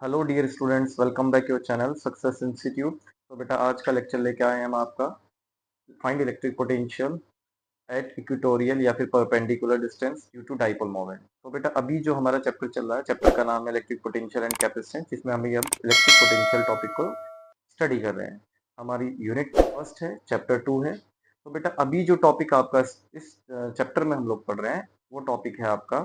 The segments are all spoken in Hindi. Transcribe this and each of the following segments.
Hello dear students, welcome back your channel success institute. तो बेटा आज का लेक्चर लेके आए हैं हम आपका find electric potential at equatorial या फिर perpendicular distance due to dipole moment. तो बेटा अभी जो हमारा चैप्टर चल रहा है, चैप्टर का नाम है इलेक्ट्रिक पोटेंशियल एंड कैपेसिटेंस, जिसमें हम अब इलेक्ट्रिक पोटेंशियल टॉपिक को स्टडी कर रहे हैं। हमारी यूनिट फर्स्ट है, चैप्टर 2 है। तो बेटा अभी जो टॉपिक आपका इस चैप्टर में हम लोग पढ़ रहे हैं वो टॉपिक है आपका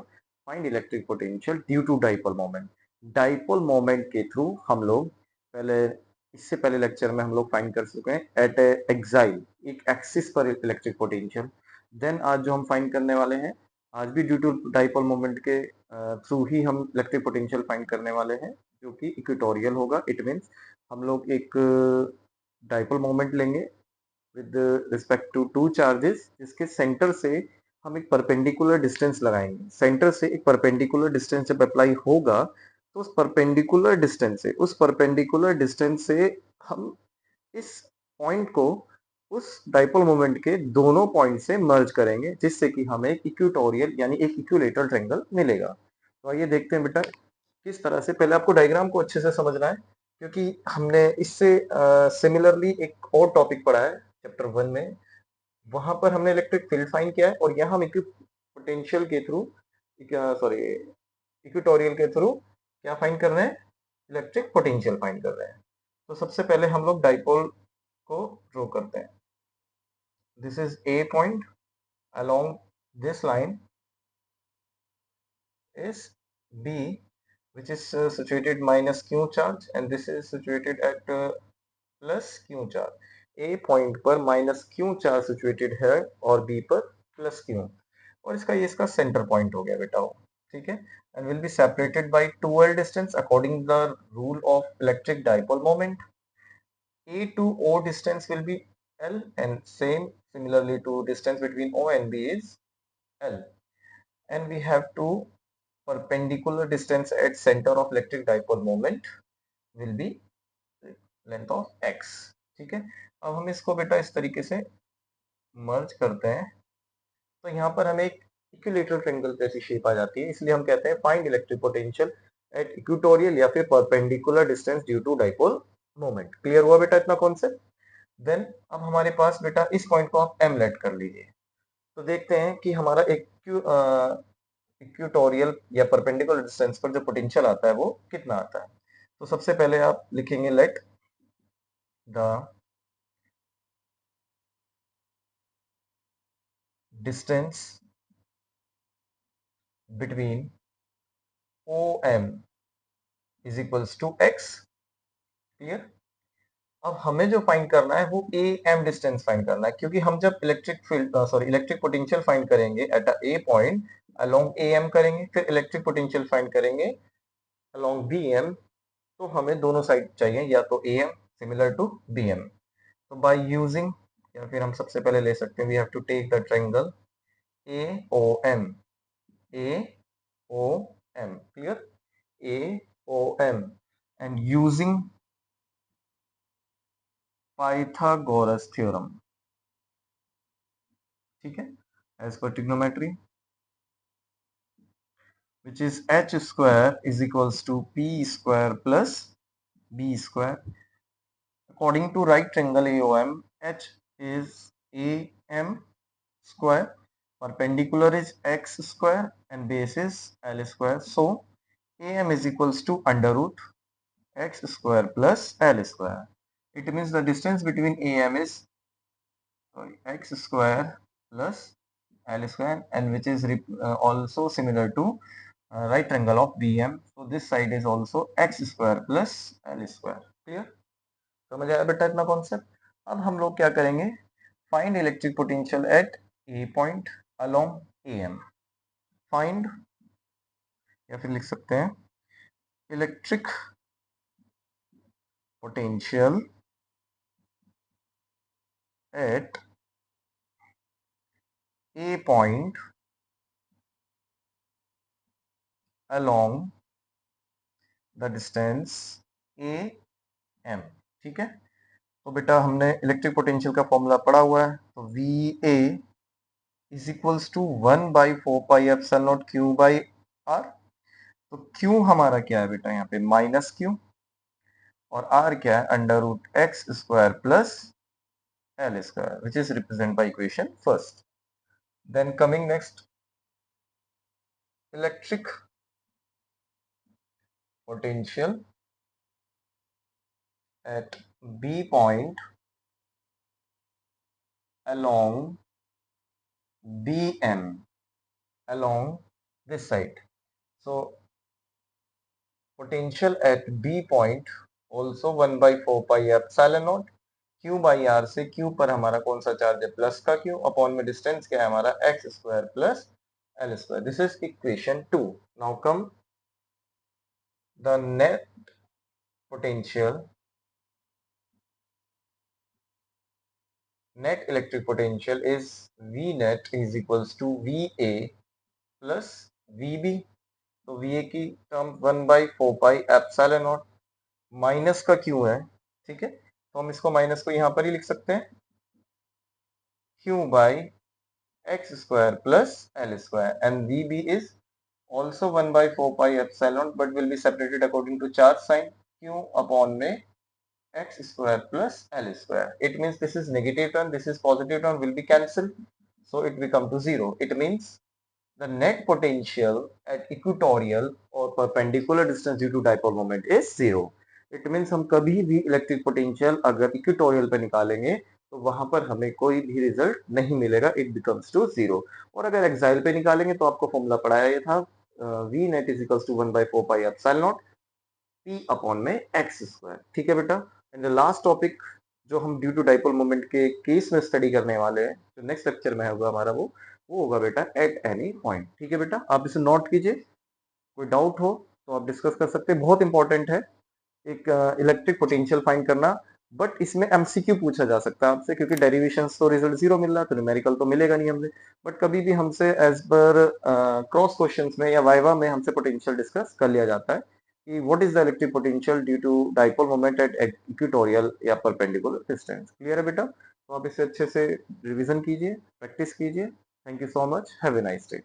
find electric potential due to dipole moment. Dipole moment के थ्रू हम लोग इससे पहले लेक्चर में हम लोग फाइंड कर चुके हैं एट एक्साइल, एक एक्सिस पर इलेक्ट्रिक पोटेंशियल। देन आज जो हम फाइंड करने वाले हैं, आज भी ड्यू टू डाइपोल मोमेंट के थ्रू ही हम इलेक्ट्रिक पोटेंशियल फाइंड करने वाले हैं, जो कि इक्वेटोरियल होगा। इट मींस हम लोग एक डाइपोल मोमेंट लेंगे with respect to two charges, जिसके सेंटर से हम एक परपेंडिकुलर डिस्टेंस लगाएंगे। सेंटर से एक परपेंडिकुलर डिस्टेंस जब अप्लाई होगा तो उस परपेंडिकुलर डिस्टेंस से हम इस पॉइंट को उस डाइपोल मोमेंट के दोनों पॉइंट से मर्ज करेंगे, जिससे कि हमें एक इक्वेटोरियल यानी एक इक्विलेटरल ट्रायंगल मिलेगा। तो आइए देखते हैं बेटा किस तरह से। पहले आपको डायग्राम को अच्छे से समझना है, क्योंकि हमने इससे सिमिलरली एक और टॉपिक पढ़ा है चैप्टर 1 में। वहां पर हमने इलेक्ट्रिक फील्ड फाइंड किया है और यहाँ हम पोटेंशियल के थ्रू सॉरी इक्वेटोरियल के थ्रू क्या फाइंड कर रहे हैं, इलेक्ट्रिक पोटेंशियल फाइंड कर रहे हैं। तो सबसे पहले हम लोग डाइपोल को ड्रॉ करते हैं। This is a point, along this line is B, which is situated minus Q charge, and this is situated at plus Q charge. A point पर माइनस Q चार्ज सिचुएटेड है और B पर प्लस Q, और इसका सेंटर पॉइंट हो गया बेटा वो, ठीक है। And will be separated by 2L distance according the rule of electric dipole moment. A to O distance will be L, and similarly to distance between O and B is L. And we have two perpendicular distance at center of electric dipole moment will be length of x, ठीक है। अब हम इसको बेटा इस तरीके से मर्ज करते हैं, तो यहाँ पर हमें एक इक्विलेटरल ट्रायंगल जैसी शेप आ जाती है। इसलिए हम कहते हैं find electric potential at equatorial या फिर perpendicular distance due to dipole moment. Clear हुआ बेटा इतना कॉन्सेप्ट? देन अब हमारे पास बेटा इस पॉइंट को आप m लेट कर लीजिए। तो देखते हैं कि हमारा इक्वेटोरियल या परपेंडिकुलर डिस्टेंस पर जो पोटेंशियल आता है वो कितना आता है। तो सबसे पहले आप लिखेंगे let the distance between OM is equals to x। Clear? अब हमें जो फाइंड करना है वो AM डिस्टेंस फाइंड करना है, क्योंकि हम जब इलेक्ट्रिक पोटेंशियल फाइंड करेंगे at a point along AM करेंगे, फिर इलेक्ट्रिक पोटेंशियल फाइंड करेंगे अलोंग BM, तो हमें दोनों साइड चाहिए, या तो AM सिमिलर टू BM। तो बाय यूजिंग, या फिर हम सबसे पहले ले सकते हैं, we have to take the triangle AOM। AOM, clear? AOM, and using Pythagoras theorem, ठीक है, as per trigonometry, which is h square is equals to p square plus b square. According to right triangle AOM, h is AM square, perpendicular is x square, and base is L square. So AM is equals to under root x square plus L square. It means the distance between AM is x square plus L square, and which is also similar to right triangle of BM. So this side is also x square plus L square. Clear? समझ आया बेटा इतना कॉन्सेप्ट? अब हम लोग क्या करेंगे, find electric potential eight a point along AM। Find, या फिर लिख सकते हैं electric potential eight a point along the distance AM, ठीक है। तो बेटा हमने इलेक्ट्रिक पोटेंशियल का फॉर्मूला पढ़ा हुआ है, तो VA is equals to 1/4πε0 q by r. तो क्यू हमारा क्या है बेटा यहाँ पे माइनस क्यू, और आर क्या है √x² plus L², which is represented by equation first. Then coming next, electric potential at B point along BM along this side. So potential at B point also 1/4πε0 Q by R से Q पर हमारा कौन सा चार्ज है प्लस का Q, अपॉन में डिस्टेंस क्या है हमारा x² plus L². This is equation 2. Now come the net potential, net electric potential is V net is equals to VA plus VB. तो VA की टर्म 1/4πε0 माइनस का Q है, ठीक है, तो हम इसको माइनस को यहाँ पर ही लिख सकते हैं Q by x² plus L² and VB is also 1/4πε0 but will be separated according to charge sign Q upon में x² plus L². It means this is negative term, this is positive term will be cancelled, so it become to 0. It means the net potential at equatorial or perpendicular distance due to dipole moment is 0. It means हम कभी भी इलेक्ट्रिक पोटेंशियल अगर इक्वेटोरियल पे निकालेंगे तो वहां पर हमें कोई भी रिजल्ट नहीं मिलेगा, इट बिकम्स टू 0. और अगर एक्साइल पे निकालेंगे तो आपको फॉर्मूला पढ़ाया ये था V net is equals to 1/4πε0 P upon में x². ठीक है बेटा. एंड द लास्ट टॉपिक जो हम ड्यू टू डाइपोल मोमेंट के केस में स्टडी करने वाले हैं, जो नेक्स्ट लेक्चर में होगा हमारा वो होगा बेटा एट एनी पॉइंट. ठीक है बेटा, आप इसे नोट कीजिए, कोई डाउट हो तो आप डिस्कस कर सकते हैं. बहुत इंपॉर्टेंट है एक इलेक्ट्रिक पोटेंशियल फाइंड करना, बट इसमें एमसीक्यू पूछा जा सकता है आपसे, क्योंकि डेरिवेशन तो रिजल्ट 0 मिल रहा है तो न्यूमेरिकल तो मिलेगा नहीं हमसे. बट कभी भी हमसे एज पर क्रॉस क्वेश्चंस में या वाइवा में हमसे पोटेंशियल डिस्कस कर लिया जाता है कि what is the electric potential due to dipole moment at equatorial या परपेंडिकुलर डिस्टेंस. क्लियर है बेटा? तो आप इसे अच्छे से रिवीजन कीजिए, प्रैक्टिस कीजिए. Thank you so much. Have a nice day.